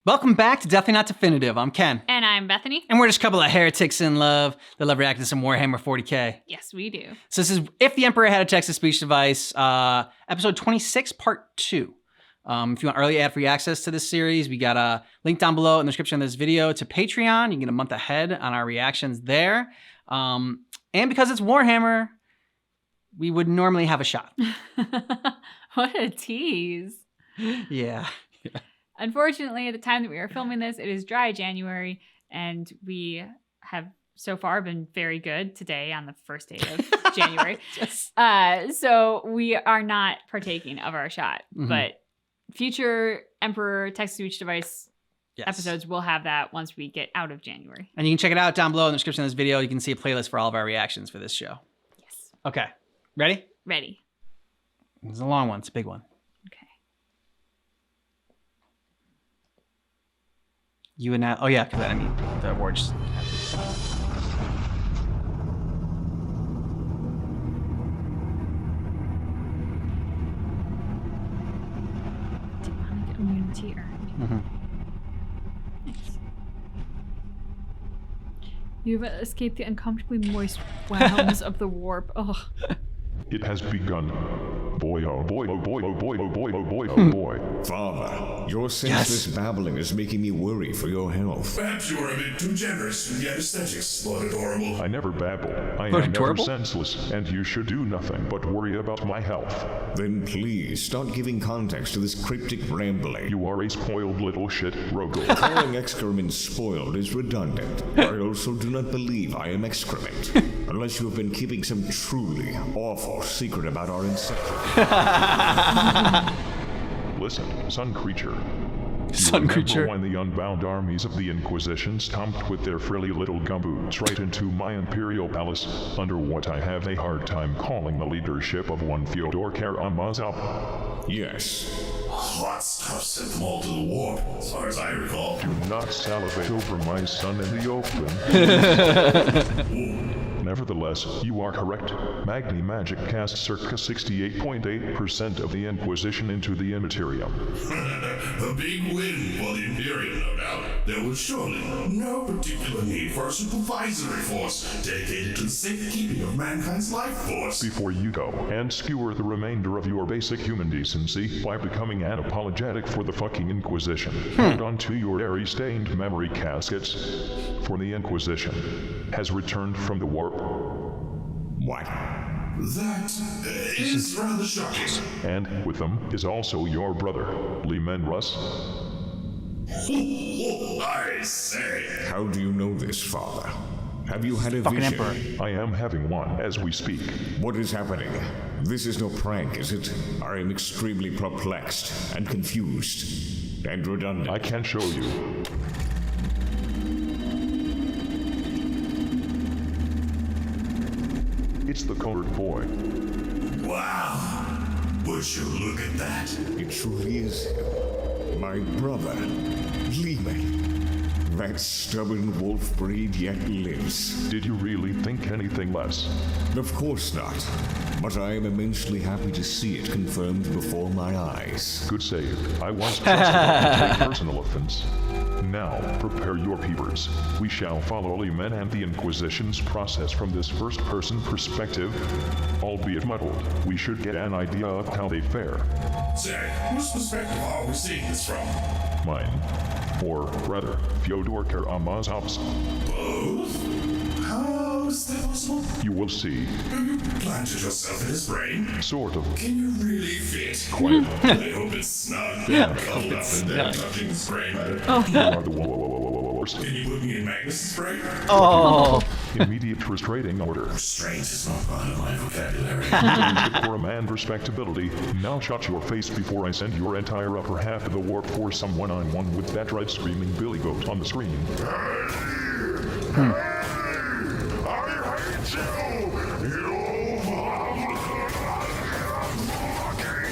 Welcome back to Definitely Not Definitive. I'm Ken. And I'm Bethany. And we're just a couple of heretics in love that love reacting to some Warhammer 40k. Yes, we do. So this is If the Emperor Had a Text-to-Speech Device, episode 26, part 2. If you want early ad-free access to this series, we got a link down below in the description of this video to Patreon. You can get a month ahead on our reactions there. And because it's Warhammer, we would normally have a shot. What a tease. Yeah. Unfortunately, at the time that we are filming this, it is dry January, and we have so far been very good today on the first day of January. Yes. So we are not partaking of our shot, but future Emperor text-to-speech device episodes will have that once we get out of January. And you can check it out down below in the description of this video. You can see a playlist for all of our reactions for this show. Yes. Okay. Ready? Ready. It's a long one. It's a big one. Okay. You and that. Oh, yeah, because I mean, the awards. Demonic immunity earned. Nice. You've escaped the uncomfortably moist realms of the warp. Ugh. It has begun. Boy, oh boy, oh boy, oh boy, oh boy, oh boy, oh boy. Father, your senseless babbling is making me worry for your health. Perhaps you are a bit too generous with the anesthetics, Lord Adorable. I never babble. I am never senseless, and you should do nothing but worry about my health. Then please, start giving context to this cryptic rambling. You are a spoiled little shit, Rogel. Calling excrement spoiled is redundant. I also do not believe I am excrement. Unless you have been keeping some truly awful secret about our insect. Listen, sun creature. Sun creature. When the unbound armies of the Inquisition stomped with their frilly little gumboots right into my imperial palace, under what I have a hard time calling the leadership of one Fyodor Karamazov. Yes. Hot stuff sent them all to the warp, as far as I recall. Do not salivate over my son in the open. Nevertheless, you are correct. Magni Magic cast circa 68.8% of the Inquisition into the Immaterium. A big win for the Imperium, no doubt. There was surely no particular need for a supervisory force dedicated to the safekeeping of mankind's life force. Before you go and skewer the remainder of your basic human decency by becoming unapologetic for the fucking Inquisition, hold on to your airy-stained memory caskets, for the Inquisition has returned from the warp. What? That is rather shocking. And with them is also your brother, Leman Russ. I say. How do you know this, Father? Have you had a Fucking vision? Emperor. I am having one as we speak. What is happening? This is no prank, is it? I am extremely perplexed and confused and redundant. I can show you. It's the colored boy. Wow. Would you look at that? It truly is him. My brother, Leman. That stubborn wolf breed yet lives. Did you really think anything less? Of course not. But I am immensely happy to see it confirmed before my eyes. Good save. I was trusted to take personal offense. Now, prepare your peepers. We shall follow Leman and the Inquisition's process from this first-person perspective. Albeit muddled, we should get an idea of how they fare. Say, whose perspective are we seeing this from? Mine. Or, rather, Fyodor Karamazov's. Both? How is that possible? You will see. Have you planted yourself in his brain? Sort of. Can you really fit? Quite. I hope it's snug. Yeah, Cuddled up in there, touching his brain. You are the worst. Can you put me in Magnus's brain? Oh. Immediate restraining order. Restraint is not part of my vocabulary. Decorum and respectability. Now shut your face before I send your entire upper half of the warp for some one-on-one with that red screaming billy goat on the screen. I hate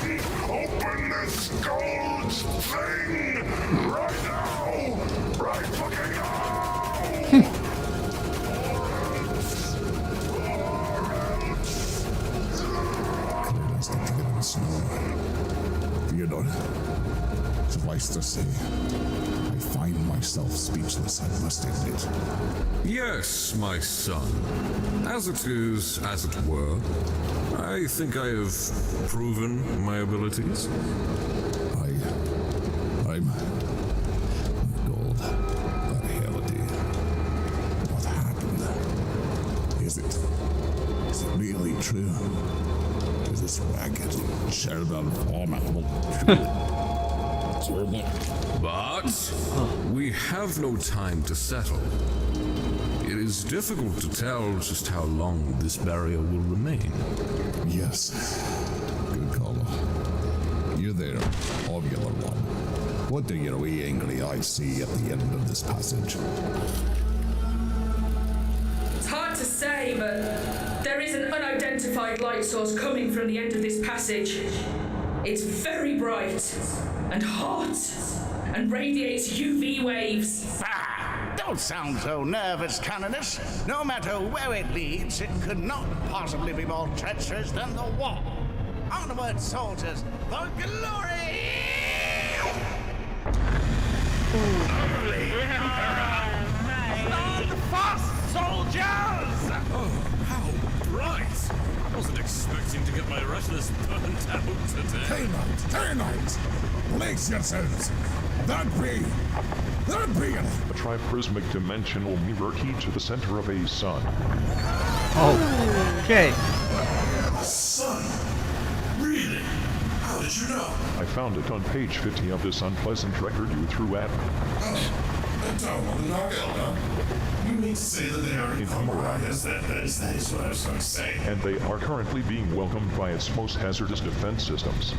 you! Open this gold thing right now! Right fucking now! Theodore, suffice to say, I find myself speechless, I must admit. Yes, my son. As it is, as it were, I think I have proven my abilities. I'm gold. But Hality, what happened? Is it really true? Is this ragged, Sheldon formidable But we have no time to settle. It is difficult to tell just how long this barrier will remain. Yes. Good call. You there, ovular one. What do your wee angry eyes see at the end of this passage? It's hard to say, but there is an unidentified light source coming from the end of this passage. It's very bright and hot and radiates UV waves. Don't sound so nervous, Canonus. No matter where it leads, it could not possibly be more treacherous than the wall. Onward, soldiers, for glory! Stand fast, soldiers! Oh, how bright! I wasn't expecting to get my retinas burnt out today. Canines! Place yourselves! That be it! A triprismic dimensional mirror key to the center of a sun. Oh, okay. Son, really? How did you know? I found it on page 50 of this unpleasant record you threw at me. Oh, I don't want to knock out, huh? You mean to say that they are in compromise? Yes, that is what I was going to say. And they are currently being welcomed by its most hazardous defense systems.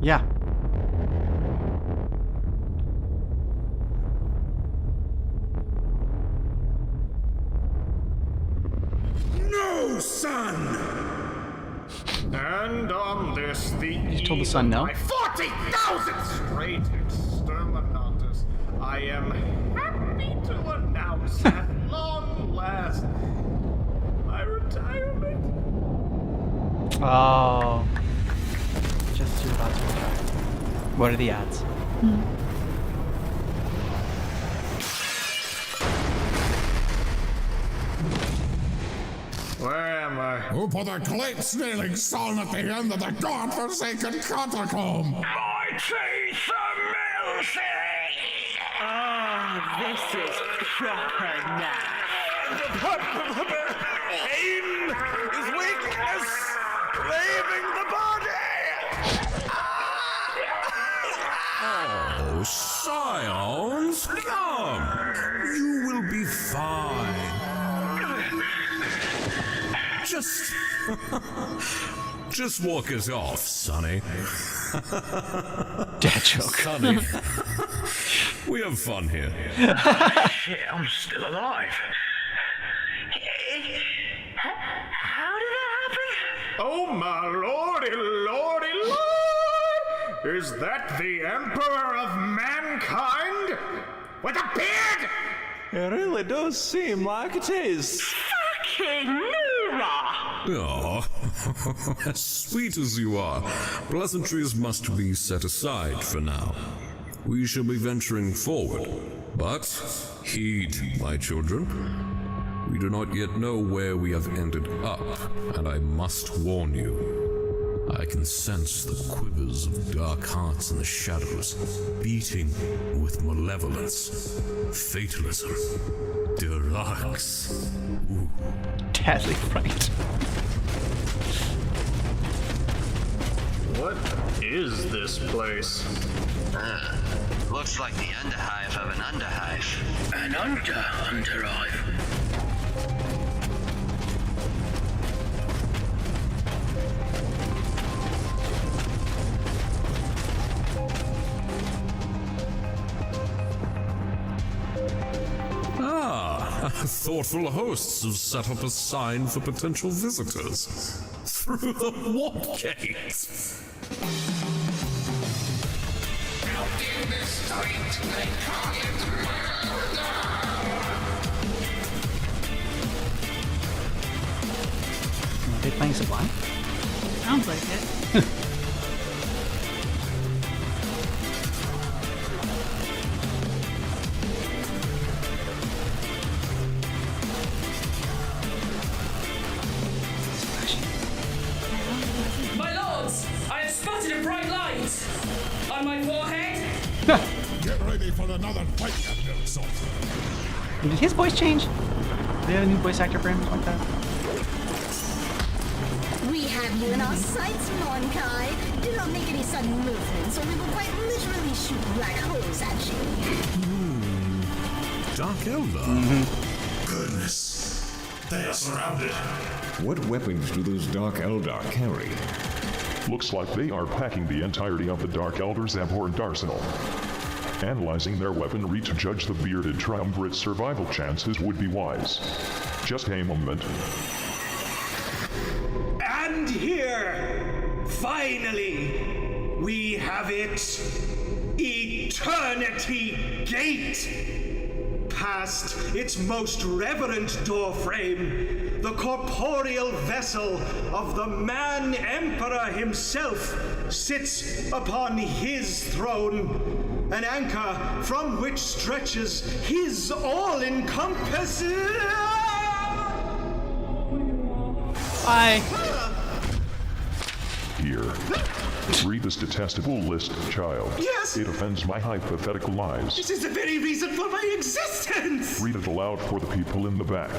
Yeah. No, son! And on this, the You told the son no? 40,000 straight exterminatus, I am happy to announce at long last my retirement. Oh. Just as you're about to retire. What are the odds? Where am I? Who put a glade-snailing sun at the end of the godforsaken catacomb? My teeth are melting! Oh, this is proper now. Pain is weakness leaving the body! Oh, scions, come! You will be fine. Just walk it off, Sonny. Dad joke. Sonny. We have fun here. Shit, I'm still alive. How did that happen? Oh my lordy, lordy, lord! Is that the Emperor of Mankind? With a beard? It really does seem like it is. Fucking Nura! Oh, as sweet as you are, pleasantries must be set aside for now. We shall be venturing forward, but heed, my children. We do not yet know where we have ended up, and I must warn you. I can sense the quivers of dark hearts in the shadows, beating with malevolence, fatalism, deluxe. Ooh. Deadly fright. What is this place? Looks like the underhive of an underhive. An underhive? Thoughtful hosts have set up a sign for potential visitors through the warp gates. Out in the street, they call it murder. they playing Sublime? Sounds like it. My lords, I have spotted a bright light on my forehead. Get ready for another fight, Captain Salt. Did his voice change? Did they have a new voice actor for him like that? We have you in our sights, Monkai. Do not make any sudden movements, or we will quite literally shoot black holes at you. Dark Elder. Goodness. They are surrounded. What weapons do those Dark Eldar carry? Looks like they are packing the entirety of the Dark Elder's abhorrent arsenal. Analyzing their weaponry to judge the bearded triumvirate's survival chances would be wise. Just a moment. And here, finally, we have it. Eternity Gate. Past its most reverent doorframe, the corporeal vessel of the Man Emperor himself sits upon his throne, an anchor from which stretches his all-encompassing... Bye. Here. Read this detestable list, child. Yes! It offends my hypothetical lies. This is the very reason for my existence! Read it aloud for the people in the back.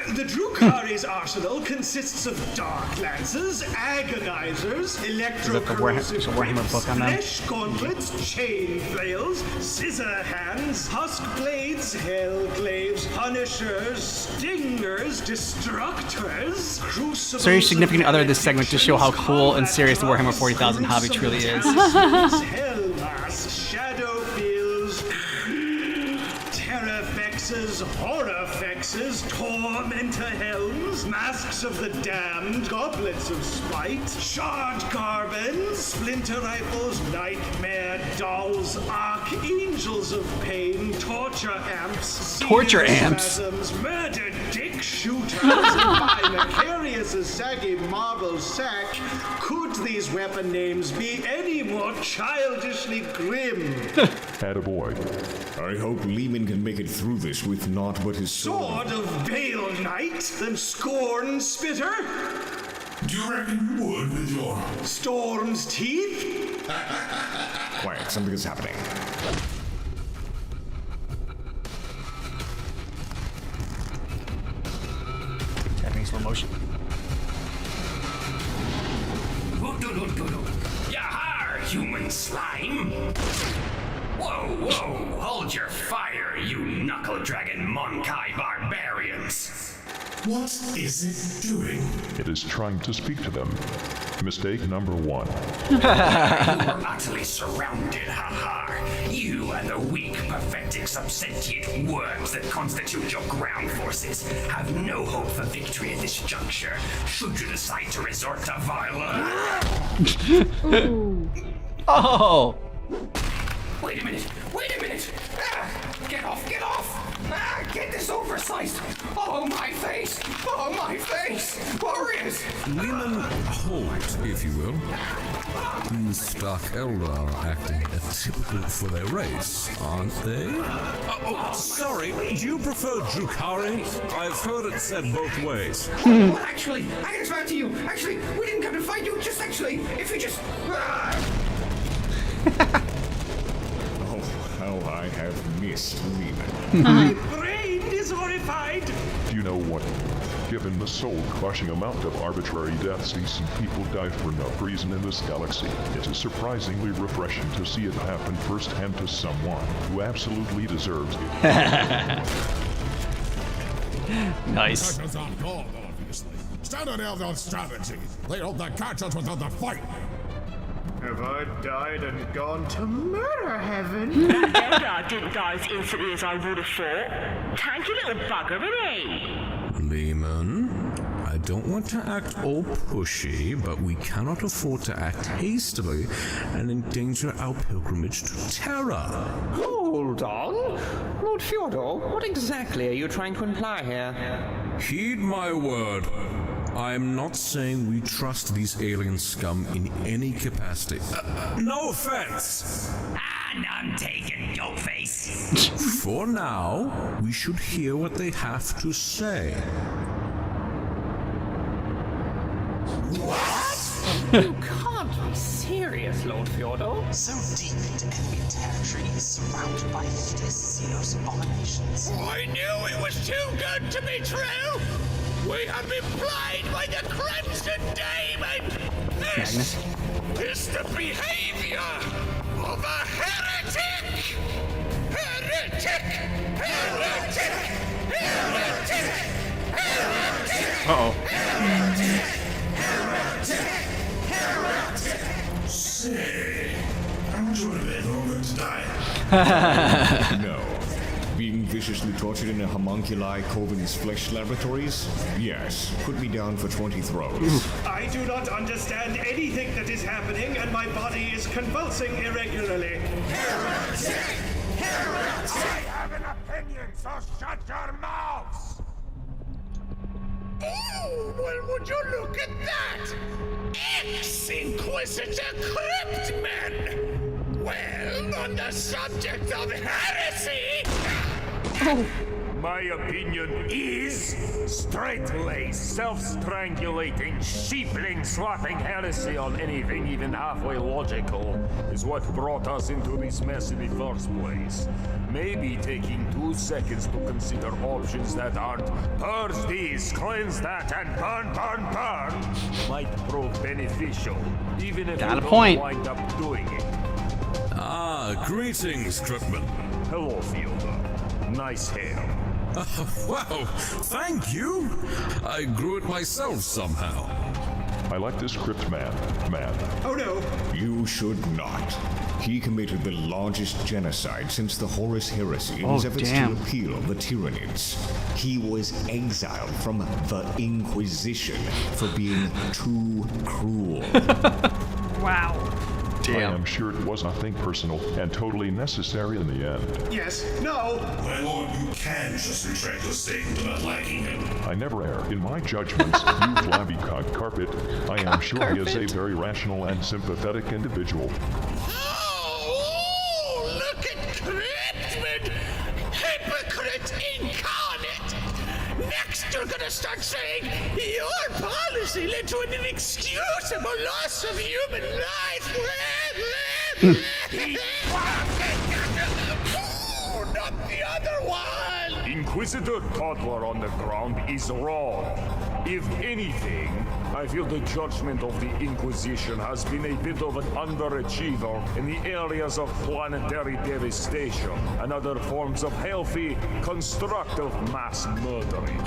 The Drukari's arsenal consists of dark lances, agonizers, electro-corrosive Warhammer book on them? flesh gauntlets, chain flails, scissor hands, husk blades, hell glaives, punishers, stingers, destructors, crucibles... So your significant other of this segment to show how cool and serious the Warhammer 40,000 hobby truly is. Hellmask, shadow bills, terrafexes, horrorfexes, tormentor helms, masks of the damned, goblets of spite, shard carbons, splinter rifles, nightmare dolls, archangels of pain, torture amps, spasms, murder dick shooters, and by Macarius' saggy marble sack. Could these weapon names be any more childishly grim? Attaboy. I hope Lehman can make it through this with naught but his Sword of Bale Knight and Scorn Spitter? Do you reckon you would with your... Storm's Teeth? Quiet, something is happening. Happening slow motion. Yahar, human slime! Whoa, whoa, hold your fire, you knuckle-dragon Monkai barbarians! What is it doing? It is trying to speak to them. Mistake number 1. You are utterly surrounded, Yahar. You and the weak, pathetic, subsentient worms that constitute your ground forces have no hope for victory at this juncture, should you decide to resort to violence. Oh! Wait a minute! Get off! Get this oversized! Oh, my face! Warriors! Lehman, hold, if you will. These Dark Elder are acting atypical for their race, aren't they? Sorry, do you prefer Drukari? I've heard it said both ways. Well, actually, I can explain to you. Actually, we didn't come to fight you. Just actually, if you just... Oh, how I have missed Lehman. My brain is horrified! Do you know what? Given the soul-crushing amount of arbitrary deaths decent people die for no reason in this galaxy, it is surprisingly refreshing to see it happen firsthand to someone who absolutely deserves it. Nice. Titans on guard, obviously. Standard Elder strategy. They hope that catch us without the fight. Have I died and gone to murder heaven? That Eldar didn't die as instantly as I would have thought. Tanky little bugger, isn't he? Lehman, I don't want to act all pushy, but we cannot afford to act hastily and endanger our pilgrimage to Terra. Hold on. Lord Fyodor, what exactly are you trying to imply here? Heed my word. I am not saying we trust these alien scum in any capacity. No offense. None taken, dope face. For now, we should hear what they have to say. What? You can't be serious, Lord Fjordo. So deep into enemy territory, surrounded by hideous Xenos abominations. I knew it was too good to be true! We have been played by the Crimson Demon! This is the behavior of a heretic! Heretic! Heretic! Heretic! Heretic! Uh-oh. Heretic! Heretic! Heretic! Say, how much would have been over to die? No. Being viciously tortured in a homunculi Coven's flesh laboratories? Yes. Put me down for 20 throws. I do not understand anything that is happening, and my body is convulsing irregularly. Heretic! Heretic! I have an opinion, so shut your mouths! Oh, well, would you look at that? Ex-Inquisitor Cryptman! Well, on the subject of heresy... My opinion is straight-laced, self-strangulating, sheepling-slapping heresy on anything even halfway logical is what brought us into this mess in the first place. Maybe taking 2 seconds to consider options that aren't purge this, cleanse that, and burn, burn, burn might prove beneficial, even if you don't wind up doing it. Ah, greetings, Cryptman. Hello, Fielder. Nice hair. Wow, thank you. I grew it myself somehow. I like this crypt man. Oh no. You should not. He committed the largest genocide since the Horus Heresy in his efforts to repeal the Tyranids. He was exiled from the Inquisition for being too cruel. Wow. I am sure it was nothing personal and totally necessary in the end. Yes. No. My lord, you can just retract your statement about liking him. I never err in my judgments, you flabby cock carpet. I am sure he is a very rational and sympathetic individual. Oh, look at Cryptman! Hypocrite incarnate! Next you're gonna start saying your policy led to an inexcusable loss of human life! Oh, not the other one! Inquisitor Toddler on the ground is wrong. If anything, I feel the judgment of the Inquisition has been a bit of an underachiever in the areas of planetary devastation and other forms of healthy, constructive mass murdering.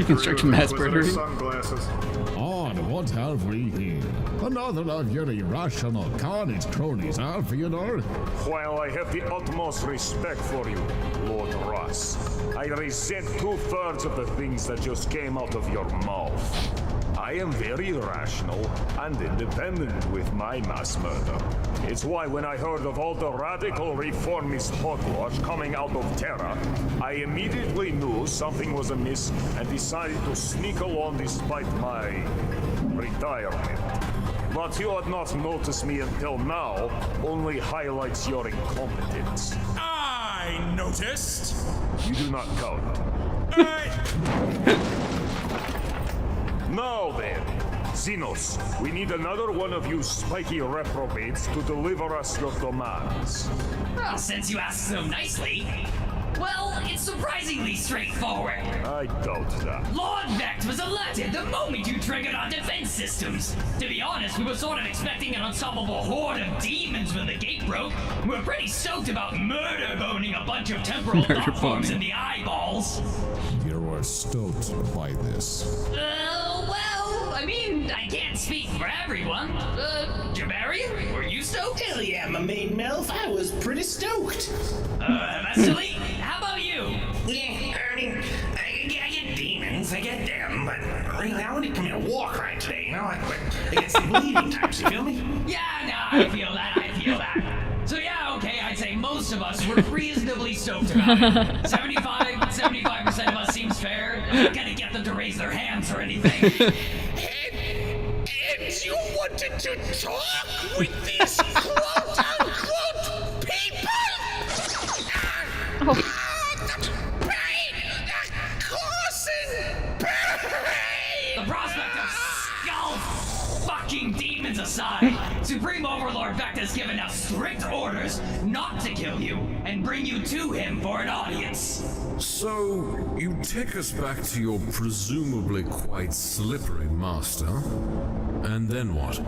Constructive mass murdering? Sunglasses. On what have we here? Another of your irrational carnage cronies, huh, Theodore? While I have the utmost respect for you, Lord Russ, I resent 2/3 of the things that just came out of your mouth. I am very rational and independent with my mass murder. It's why when I heard of all the radical reformist hogwash coming out of Terra, I immediately knew something was amiss and decided to sneak along despite my retirement. But you had not noticed me until now only highlights your incompetence. I noticed. You do not count. Now then, Xenos, we need another one of you spiky reprobates to deliver us your demands. Well, since you ask so nicely, well, it's surprisingly straightforward. I doubt that. Lord Vex was alerted the moment you triggered our defense systems. To be honest, we were sort of expecting an unstoppable horde of demons when the gate broke. We were pretty stoked about murder boning a bunch of temporal thought forms in the eyeballs. You were stoked by this. Well, I mean, I can't speak for everyone. Jabari, were you stoked? Hell yeah, my maiden elf. I was pretty stoked. Vasily, how about you? Yeah, I mean, I get demons, I get them, but really, I only come here to walk right today, you know? I get some bleeding types, you feel me? Yeah, no, I feel that. So yeah, okay, I'd say most of us were reasonably stoked about it. 75% of us seems fair. Not gonna get them to raise their hands or anything. And you wanted to talk with these quote-unquote people? The pain! The causing pain! The prospect of skull-fucking demons aside, Supreme Overlord Vect has given us strict orders not to kill you and bring you to him for an audience. So, you take us back to your presumably quite slippery master, and then what?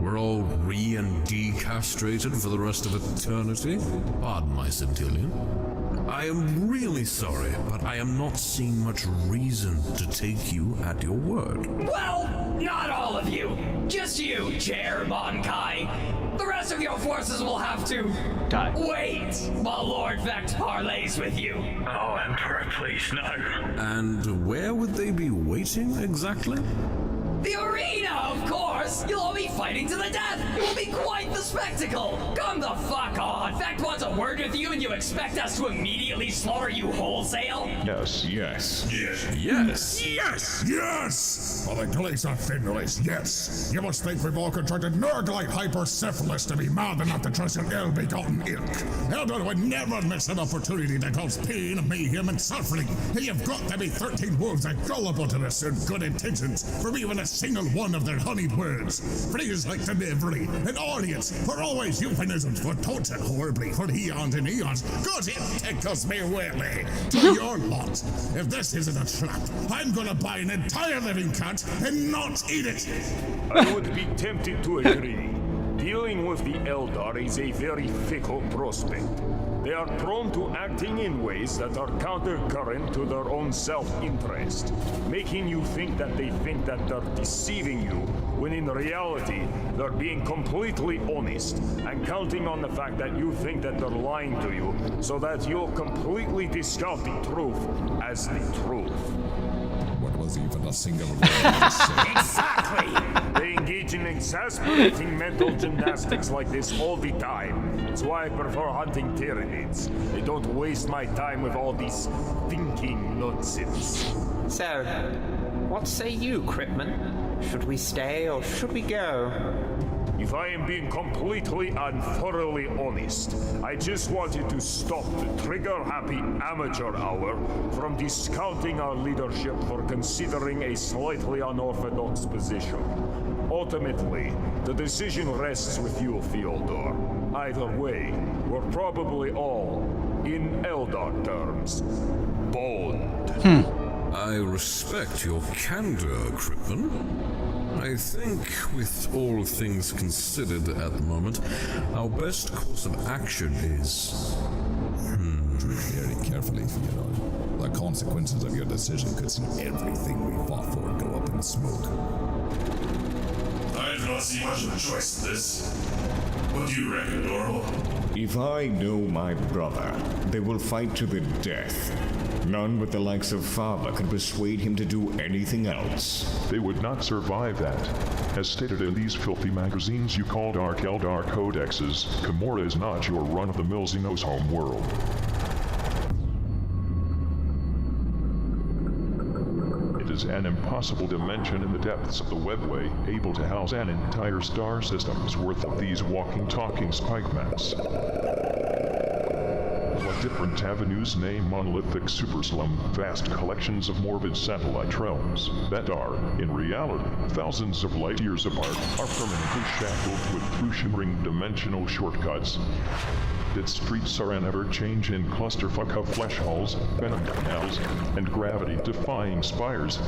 We're all re- and decastrated for the rest of eternity? Pardon my centillion. I am really sorry, but I am not seeing much reason to take you at your word. Well, not all of you. Just you, Chair Bonkai. The rest of your forces will have to wait while Lord Vect parleys with you. Oh, Emperor, please, no. And where would they be waiting exactly? The arena, of course! You'll all be fighting to the death! It will be quite the spectacle! Come the fuck on! Vect wants a word with you and you expect us to immediately slaughter you wholesale? Yes. For the glaze of Finrace, yes. You must think we've all contracted nerd-like hypersyphilis to be mad enough to trust an ill-begotten ilk. Eldar would never miss an opportunity to cause pain, mayhem, and suffering. You've got to be 13 wolves and gullible to discern good intentions from even a single one of their honeyed words. Phrases like delivery and audience are always euphemisms for torture horribly for eons and eons. God, it tickles me weirdly. To your lot, if this isn't a trap, I'm gonna buy an entire living cat and not eat it. I would be tempted to agree. Dealing with the Eldar is a very fickle prospect. They are prone to acting in ways that are countercurrent to their own self-interest, making you think that they're deceiving you, when in reality, they're being completely honest and counting on the fact that you think that they're lying to you, so that you'll completely discount the truth as the truth. What was even a single word to say? Exactly! They engage in exasperating mental gymnastics like this all the time. That's why I prefer hunting Tyranids. They don't waste my time with all these thinking nonsense. So, what say you, Cripman? Should we stay or should we go? If I am being completely and thoroughly honest, I just wanted to stop the trigger-happy amateur hour from discounting our leadership for considering a slightly unorthodox position. Ultimately, the decision rests with you, Fyodor. Either way, we're probably all, in Eldar terms, boned. I respect your candor, Cripman. I think, with all things considered at the moment, our best course of action is... Tread very carefully, Fyodor. The consequences of your decision could see everything we fought for go up in smoke. I do not see much of a choice in this. What do you reckon, Dorval? If I know my brother, they will fight to the death. None but the likes of Father can persuade him to do anything else. They would not survive that. As stated in these filthy magazines you call Dark Eldar Codexes, Gamora is not your run-of-the-mill Xenos home world. It is an impossible dimension in the depths of the webway, able to house an entire star system's worth of these walking, talking spike maps. What different avenues name monolithic superslum, vast collections of morbid satellite realms that are, in reality, thousands of light years apart, are permanently shackled with through shimmering dimensional shortcuts. Its streets are an ever-changing clusterfuck of flesh halls, venom canals, and gravity-defying spires,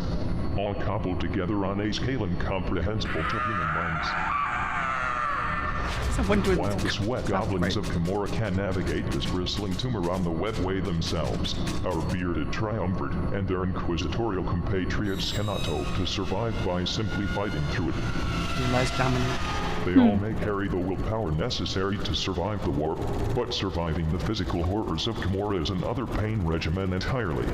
all cobbled together on a scale incomprehensible to human minds. While the sweat goblins of Gamora can navigate this bristling tumor on the webway themselves, our bearded triumvirate and their inquisitorial compatriots cannot hope to survive by simply fighting through it. They all may carry the willpower necessary to survive the war, but surviving the physical horrors of Gamora is another pain regimen entirely.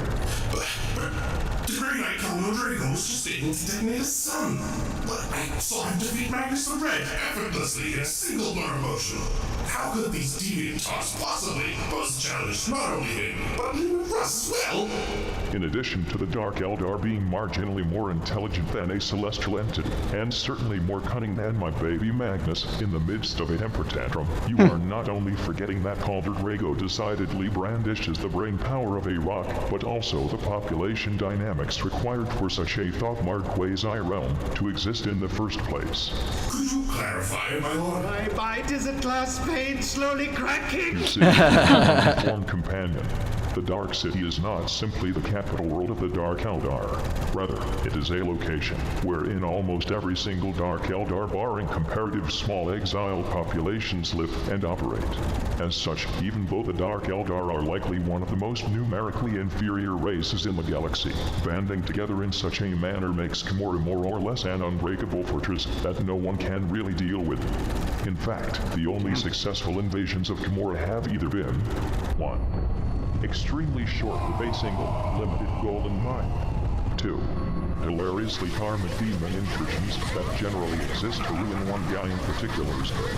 Did Mary Knight come know Draco was just able to detonate a sun, but I saw him defeat Magnus the Red effortlessly in a single burn motion. How could these deviant talks possibly pose a challenge to not only him, but Lumen Russ as well? In addition to the Dark Eldar being marginally more intelligent than a celestial entity, and certainly more cunning than my baby Magnus, in the midst of a temper tantrum, you are not only forgetting that Calder Drago decidedly brandishes the brain power of a rock, but also the population dynamics required for such a thought-marred quasi-realm to exist in the first place. Could you clarify, my lord? My mind is at last pain slowly cracking. You see, my informed companion, the Dark City is not simply the capital world of the Dark Eldar. Rather, it is a location wherein almost every single Dark Eldar barring comparative small exiled populations live and operate. As such, even though the Dark Eldar are likely one of the most numerically inferior races in the galaxy, banding together in such a manner makes Gamora more or less an unbreakable fortress that no one can really deal with. In fact, the only successful invasions of Gamora have either been 1. Extremely short with a single, limited golden mine. 2. Hilariously charming demon incursions that generally exist to ruin one guy in particular's day.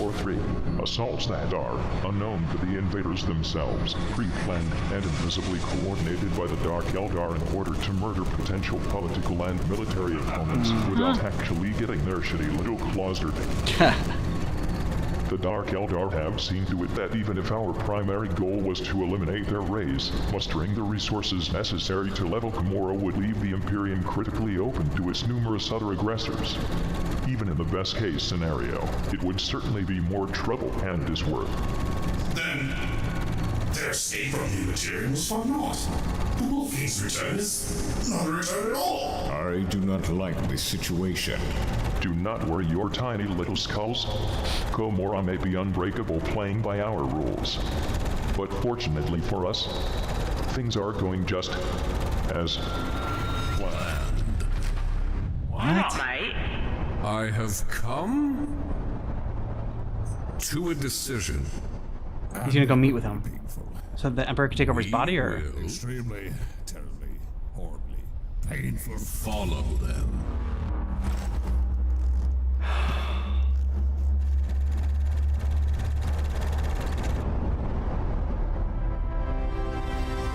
Or 3. Assaults that are, unknown to the invaders themselves, pre-planned and invisibly coordinated by the Dark Eldar in order to murder potential political and military opponents without actually getting their shitty little claws dirty. The Dark Eldar have seen to it that even if our primary goal was to eliminate their race, mustering the resources necessary to level Gamora would leave the Imperium critically open to its numerous other aggressors. Even in the best case scenario, it would certainly be more trouble and is worth. Then, their escape from the Imperium was for naught. The Wolfking's return is not a return at all. I do not like this situation. Do not worry your tiny little skulls. Gamora may be unbreakable playing by our rules. But fortunately for us, things are going just as planned. What? Mate? I have come to a decision. He's gonna go meet with him. So the Emperor can take over his body, or? Extremely, terribly, horribly, painful. Follow them.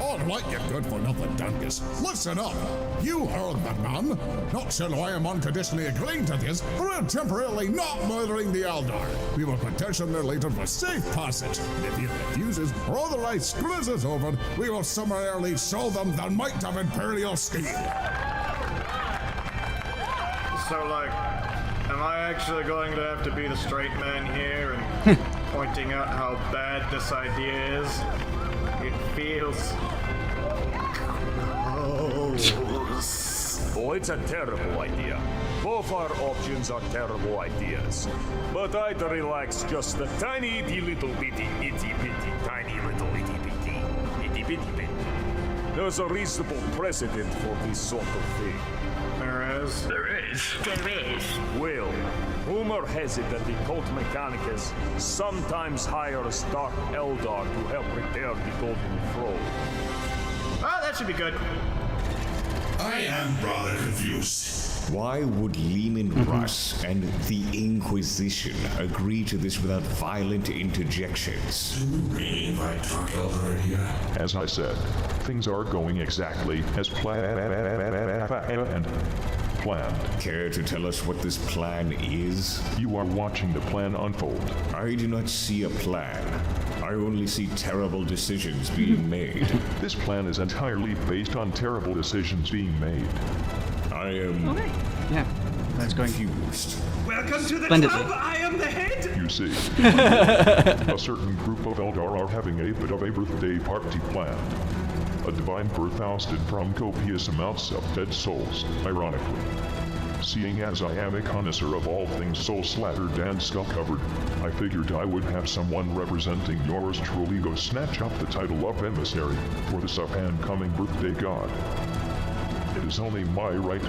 All right, you good-for-nothing dunkus. Listen up. You heard the man. Not so I am unconditionally agreeing to this, but we're temporarily not murdering the Eldar. We will petition their leader for safe passage, and if he refuses or otherwise screws us over, we will summarily show them the might of Imperial scheme. So, like, am I actually going to have to be the straight man here and pointing out how bad this idea is? It feels... Oh, it's a terrible idea. Both our options are terrible ideas. But I'd relax just a tiny itty little bitty, tiny little itty bitty bit. There's a reasonable precedent for this sort of thing. There is? There is. Well, rumor has it that the Cult Mechanicus sometimes hires Dark Eldar to help repair the Golden Throne. Ah, that should be good. I am rather confused. Why would Lehman Russ and the Inquisition agree to this without violent interjections? As I said, things are going exactly as planned. Care to tell us what this plan is? You are watching the plan unfold. I do not see a plan. I only see terrible decisions being made. This plan is entirely based on terrible decisions being made. I am... Okay. Yeah, that's going confused. Welcome to the Splendidly. club. I am the head. You see, a certain group of Eldar are having a bit of a birthday party planned. A divine birth ousted from copious amounts of dead souls, ironically. Seeing as I am a connoisseur of all things soul-slattered and skull-covered, I figured I would have someone representing yours truly go snatch up the title of emissary for this up-and-coming birthday god. It is only my right.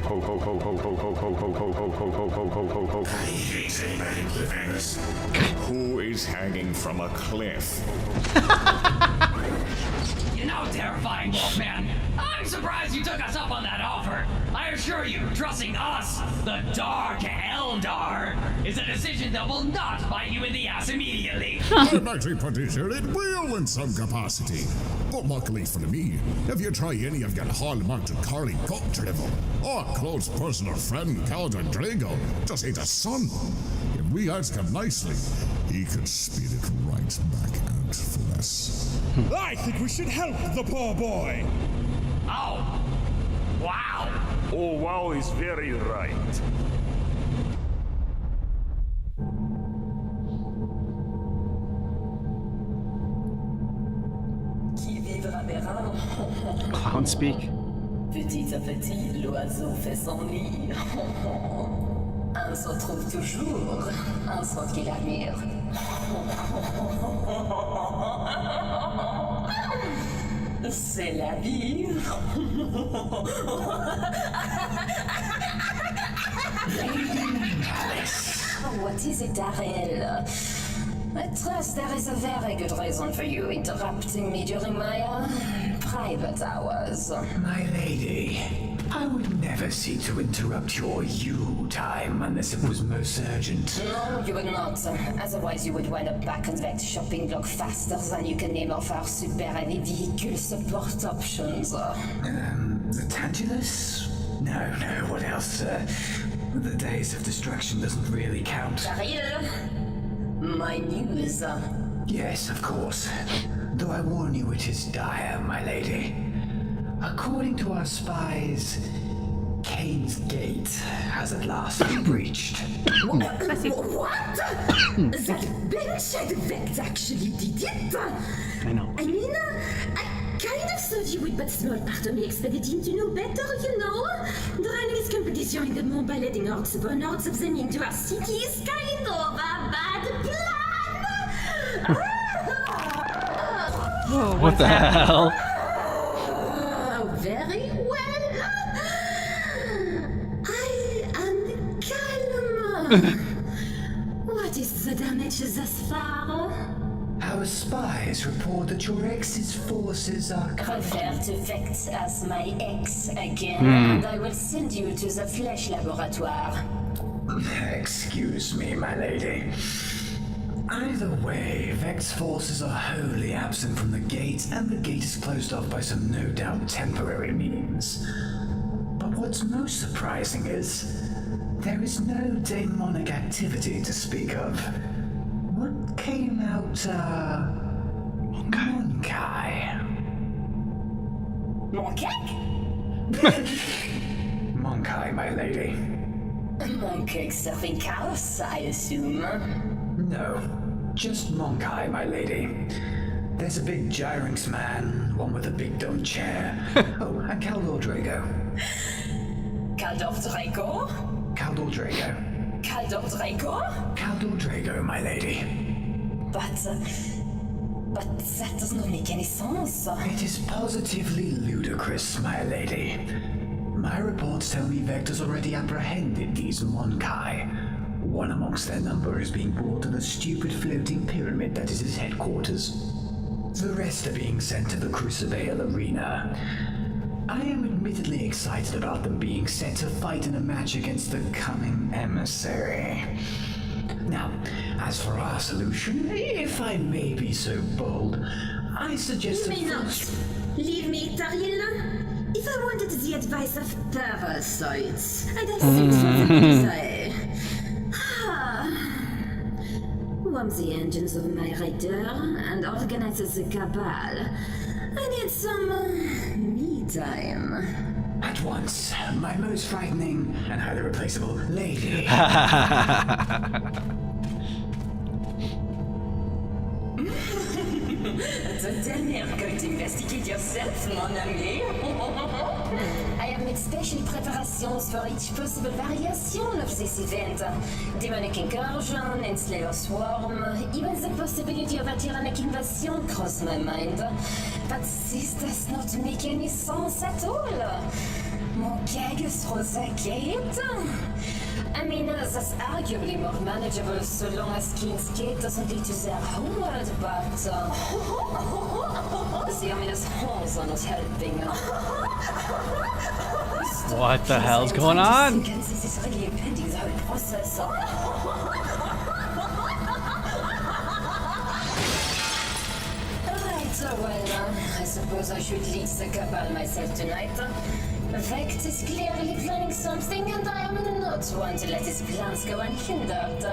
Ho ho ho ho ho ho ho ho ho ho ho ho ho ho ho ho. I hate anybody cliffhangers. Who is hanging from a cliff? You know, terrifying Wolfman, I'm surprised you took us up on that assure you, trusting us, the Dark Eldar, is a decision that will not bite you in the ass immediately. I'm actually pretty sure it will in some capacity. But luckily for me, if you try any of your hall-mounted Carly Cook drivel, or close personal friend Calder Drago just ain't a son. If we ask him nicely, he could spit it right back out for us. I think we should help the poor boy. Oh. Wow. Oh, wow is very right. Qui vivra verra. Clown speak. Petit à petit, l'oiseau fait son nid. Un se trouve toujours, un son qu'il admire. C'est la vie. What is it, Darrell? I trust there is a very good reason for you interrupting me during my private hours. My lady, I would never seek to interrupt your you time unless it was most urgent. No, you would not. Otherwise, you would wind up back on that shopping block faster than you can name off our super heavy vehicle support options. The Tantalus? No, what else? The days of destruction doesn't really count. Daryl, my news. Yes, of course. Though I warn you, it is dire, my lady. According to our spies, Kane's Gate has at last been breached. What? That bench effect actually did it? I know. I mean, I kind of thought you would, but small part of me expected him to know better, you know? Drowning this competition in the moon by letting hordes upon hordes of them into our city is kind of a bad plan! Whoa, what the hell? Very well. I am calm. What is the damage thus far? Our spies report that your ex's forces are... Refer to Vex as my ex again, and I will send you to the Flesh Laboratoire. Excuse me, my lady. Either way, Vex forces are wholly absent from the gate, and the gate is closed off by some no doubt temporary means. But what's most surprising is there is no demonic activity to speak of. What came out, Monkai? Monkai, my lady. Monkai serving chaos, I assume. No, just Monkai, my lady. There's a big Gyrinx man, one with a big dumb chair. Oh, and Caldor Drago. Caldor Drago? Caldor Drago. Caldor Drago? Caldor Drago, my lady. But that does not make any sense. It is positively ludicrous, my lady. My reports tell me Vector's already apprehended these Monkai. One amongst their number is being brought to the stupid floating pyramid that is his headquarters. The rest are being sent to the Crucible Arena. I am admittedly excited about them being set to fight in a match against the coming emissary. Now, as for our solution, if I may be so bold, I suggest... You may not. Leave me, Tariel. If I wanted the advice of parasites, I'd have 6 of them to say. Warm the engines of my raider and organize the cabal. I need some me time. At once, my most frightening and highly replaceable lady. So tell me you're going to investigate yourself, mon ami. I have made special preparations for each possible variation of this event. Demonic incursion, enslaver swarm, even the possibility of a tyrannic invasion crossed my mind. But this does not make any sense at all. Mon gag through the gate? I mean, that's arguably more manageable so long as King's Gate doesn't lead to their homeworld, but... the ominous holes are not helping. What the hell's going on? This is really impending the whole process. Right, well, I suppose I should lead the cabal myself tonight. Vect is clearly planning something, and I am not one to let his plans go unhindered.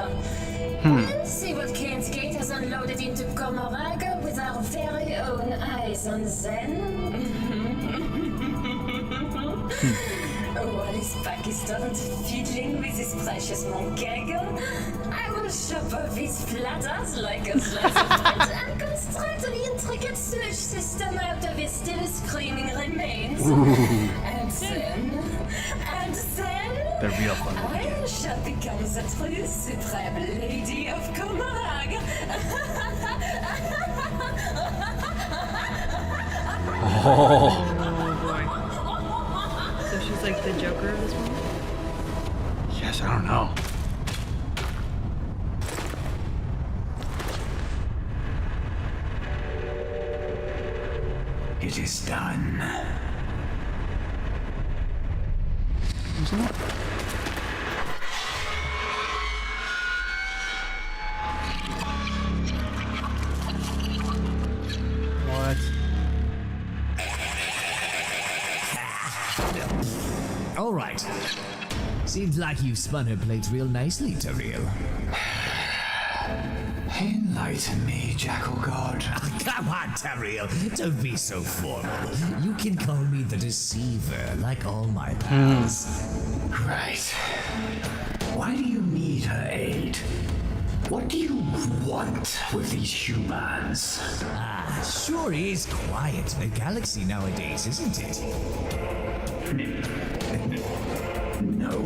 We'll see what Kane's Gate has unloaded into Comoraga with our very own eyes on Zen. While his pack is turned fiddling with his precious monkeg, I will chop off his platters like a slice of bread and construct an intricate sewage system out of his still screaming remains. And then, They're real fun. I shall become the true supreme lady of Comarag. Oh. So she's like the Joker of this movie? Yes, I don't know. It is done. Isn't it? What? All right. Seems like you spun her plates real nicely, Tariel. Enlighten me, Jackal God. Come on, Tariel. Don't be so formal. You can call me the Deceiver, like all my pals. Right. Why do you need her aid? What do you want with these humans? Sure is quiet in the galaxy nowadays, isn't it? No.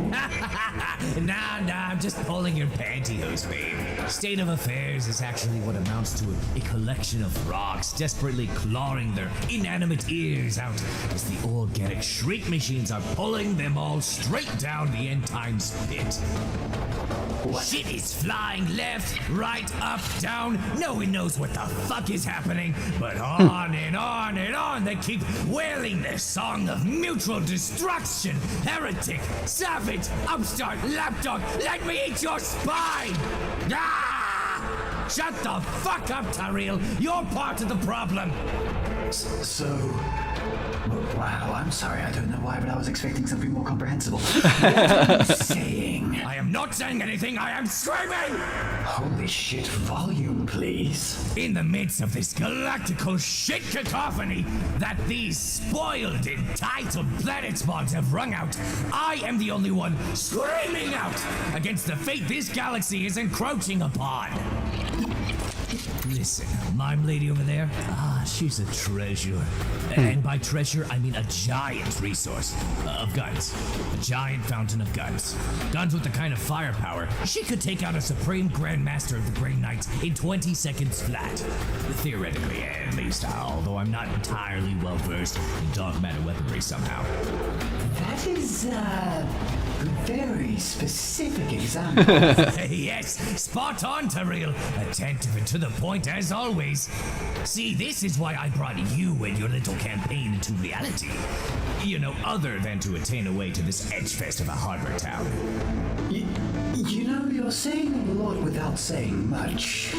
Nah, I'm just pulling your pantyhose, babe. State of affairs is actually what amounts to a collection of rocks desperately clawing their inanimate ears out as the organic shriek machines are pulling them all straight down the end times pit. Shit is flying left, right, up, down. No one knows what the fuck is happening, but on and on and on they keep wailing their song of mutual destruction. Heretic, savage, upstart, lapdog, let me eat your spine! Ah! Shut the fuck up, Tariel. You're part of the problem. Wow, I'm sorry, I don't know why, but I was expecting something more comprehensible. What are you saying? I am not saying anything, I am screaming! Holy shit, volume, please. In the midst of this galactical shit cacophony that these spoiled, entitled planet spawns have wrung out, I am the only one screaming out against the fate this galaxy is encroaching upon. Listen, mime lady over there, she's a treasure. And by treasure, I mean a giant resource of guns. A giant fountain of guns. Guns with the kind of firepower she could take out a supreme grandmaster of the Grey Knights in 20 seconds flat. Theoretically, at least, although I'm not entirely well versed in dark matter weaponry somehow. That is a very specific example. Yes, spot on, Tariel. Attentive and to the point as always. See, this is why I brought you and your little campaign into reality. You know, other than to attain a way to this edgefest of a harbor town. You know, you're saying a lot without saying much.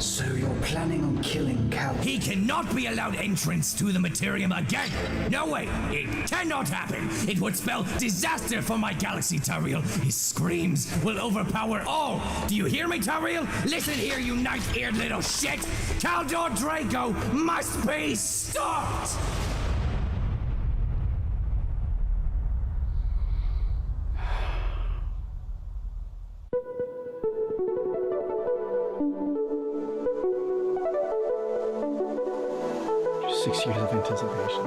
So you're planning on killing Cal? He cannot be allowed entrance to the Materium again! No way! It cannot happen! It would spell disaster for my galaxy, Tariel! His screams will overpower all! Do you hear me, Tariel? Listen here, you knife-eared little shit! Caldor Draco must be stopped! Just 6 years of anticipation.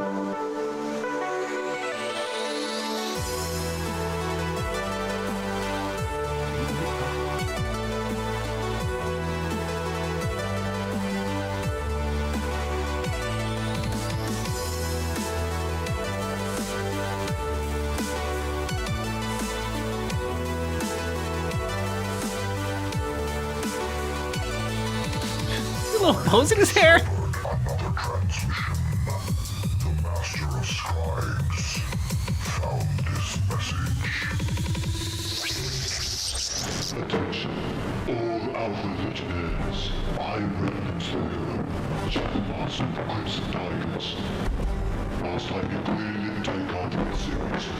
Little bows in his hair. Another transmission. The Master of Scribes. Legionnaires, Iron Remnants Logo, Shadow Master of the Crimson Tigers. Last time you clearly didn't take our threat seriously.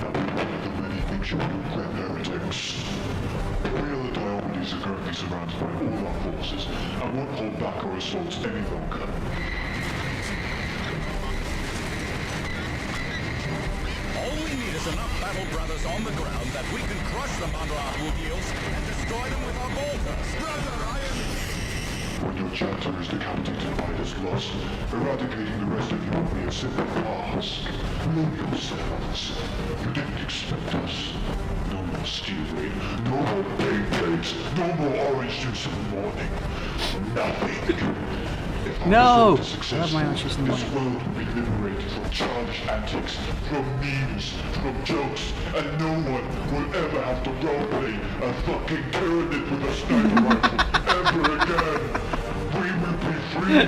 Now be one of the many things you regret, heretics. We are the Diomedes are currently surrounded by all our forces, and won't hold back our assaults any longer. All we need is enough battle brothers on the ground that we can crush them under our hoof heels and destroy them with our bolters. Brother, I am... When your chapter is decapitated by this loss, eradicating the rest of you will be a simple task. Know yourselves. You didn't expect us. No more stealing, no more Beyblades, no more orange juice in the morning. Nothing. No! I love my orange juice in the This morning. world will be liberated from childish antics, from memes, from jokes, and no one will ever have to roleplay a fucking Tyranid with a sniper rifle ever again. We will be free,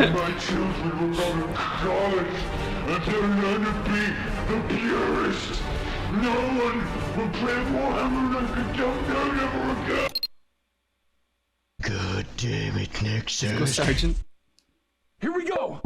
and my children will go to college, and they'll learn to be the purest. No one will play Warhammer like a dumb ever again. God damn it, Nexus. Go, Sergeant. Here we go!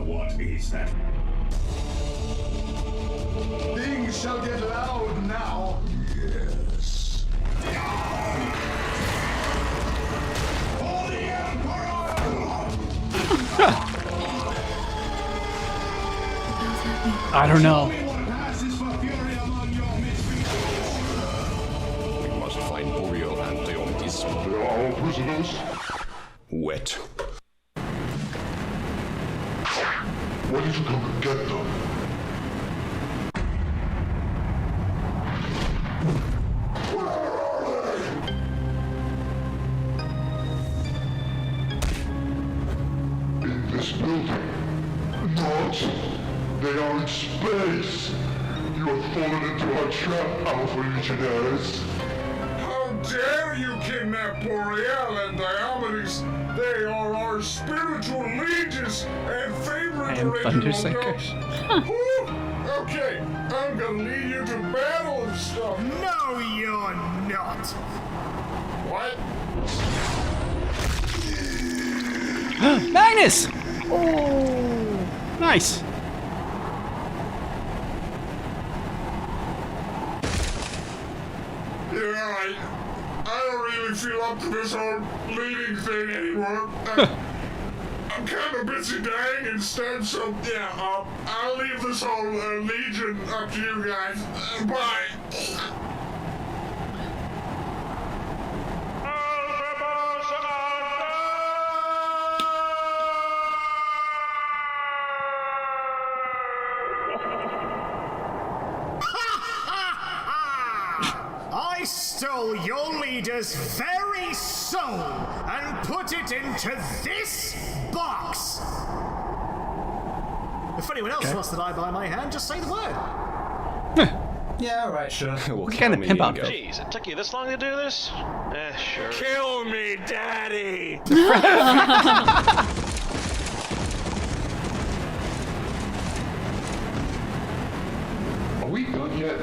What is that? Things shall get loud now. Yes. For the I don't know. We must find Boreal and Diomedes. They are our prisoners. Wet. Why did you come and get them? Where are they? In this building. Not. They are in space. You have fallen into our trap, Alpha Legionnaires. How dare you kidnap Boreal and Diomedes? They are our spiritual lieges and favorite original dogs. Okay, I'm gonna lead you to battle and stuff. No, you're not. What? Magnus! Oh, nice. Yeah, I don't really feel up to this whole leading thing anymore. I'm kind of busy dying instead, so yeah, I'll leave this whole legion up to you guys. Bye. I stole your leader's very soul and put it into this box. If anyone else wants to die by my hand, just say the word. Yeah, alright, sure. What kind of pimp outfit? Jeez, it took you this long to do this? Sure. Kill me, Daddy! Are we done yet?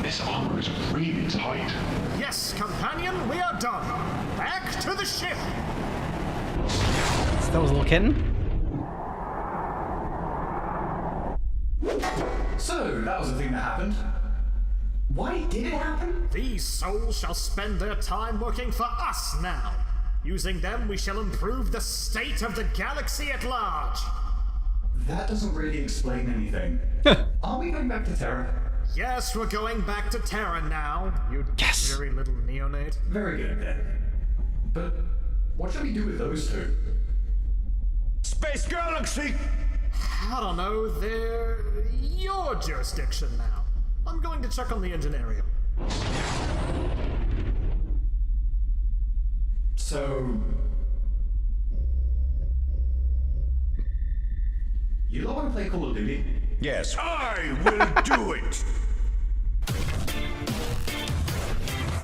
This armor is really tight. Yes, companion, we are done. Back to the ship. That was a little kitten. So, that was the thing that happened. Why did it happen? These souls shall spend their time working for us now. Using them, we shall improve the state of the galaxy at large. That doesn't really explain anything. Are we going back to Terra? Yes, we're going back to Terra now, you dreary little neonate. Very good then. But what should we do with those two? Space Galaxy! I don't know, they're your jurisdiction now. I'm going to check on the engine area. So... You don't want to play Call of Duty? Yes, I will do it!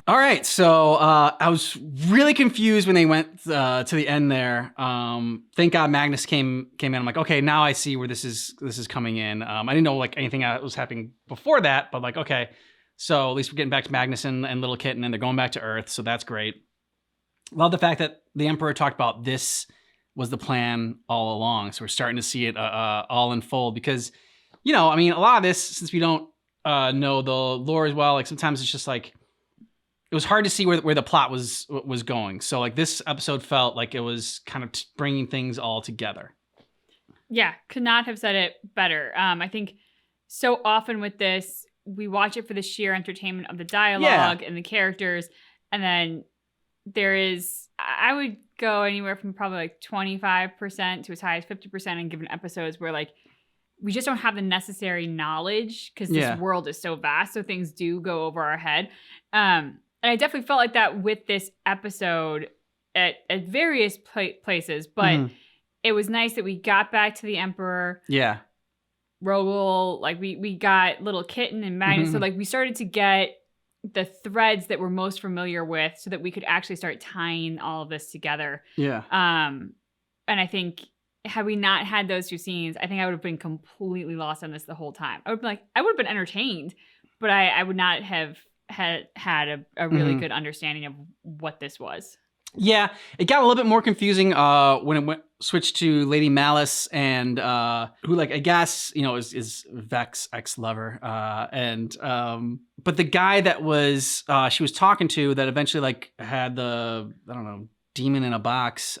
All right, so I was really confused when they went to the end there. Thank God Magnus came in. I'm like, okay, now I see where this is coming in. I didn't know like anything that was happening before that, but like, okay, so at least we're getting back to Magnus and Little Kitten, and they're going back to Earth, so that's great. Love the fact that the Emperor talked about this was the plan all along, so we're starting to see it all unfold because, you know, I mean, a lot of this, since we don't know the lore as well, like sometimes it's just like, it was hard to see where the plot was going. So like this episode felt like it was kind of bringing things all together. Yeah, could not have said it better. I think so often with this, we watch it for the sheer entertainment of the dialogue and the characters. And then there is, I would go anywhere from probably like 25% to as high as 50% in given episodes where like, we just don't have the necessary knowledge because this world is so vast. So things do go over our head. And I definitely felt like that with this episode at various places, but it was nice that we got back to the Emperor. Yeah. Rogel, like we got Little Kitten and Magnus. So like we started to get the threads that we're most familiar with so that we could actually start tying all of this together. Yeah. And I think had we not had those two scenes, I think I would have been completely lost on this the whole time. I would have been entertained, but I would not have had a really good understanding of what this was. Yeah, it got a little bit more confusing when it switched to Lady Malice and who, like, I guess, you know, is Vex's ex-lover. But the guy that was she was talking to that eventually like had the, I don't know, demon in a box.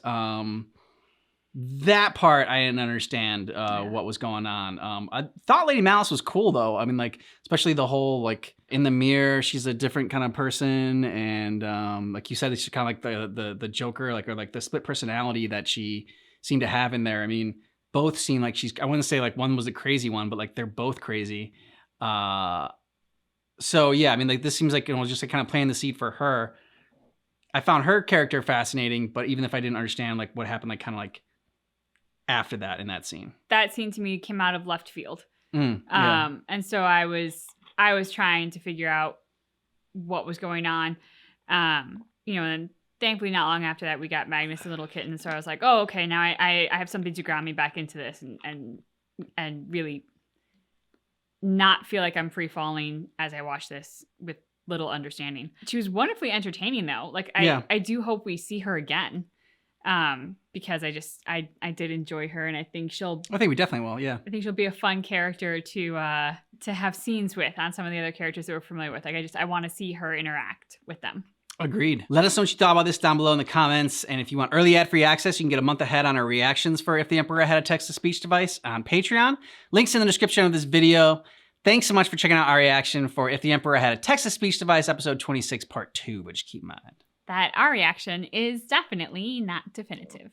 That part I didn't understand what was going on. I thought Lady Malice was cool though. I mean, like, especially the whole like in the mirror, she's a different kind of person, and like you said, it's kind of like the Joker, like, or like the split personality that she seemed to have in there. I mean, both seem like I wouldn't say like one was a crazy one, but like they're both crazy. So yeah, I mean, like this seems like, you know, just like kind of planting the seed for her. I found her character fascinating, but even if I didn't understand like what happened, like kind of like after that in that scene. That scene to me came out of left field. Yeah. And so I was trying to figure out what was going on. You know, and thankfully not long after that we got Magnus and Little Kitten. So I was like, oh, okay, now I have something to ground me back into this and really not feel like I'm free falling as I watch this with little understanding. She was wonderfully entertaining though. Like I do hope we see her again. Because I did enjoy her, and I think we definitely will. Yeah, I think she'll be a fun character to have scenes with on some of the other characters that we're familiar with. Like I want to see her interact with them. Agreed. Let us know what you thought about this down below in the comments, and if you want early ad-free access, you can get a month ahead on our reactions for If the Emperor Had a Text-to-Speech Device on Patreon. Links in the description of this video. Thanks so much for checking out our reaction for If the Emperor Had a Text-to-Speech Device, episode 26, part 2. But just keep in mind that our reaction is definitely not definitive.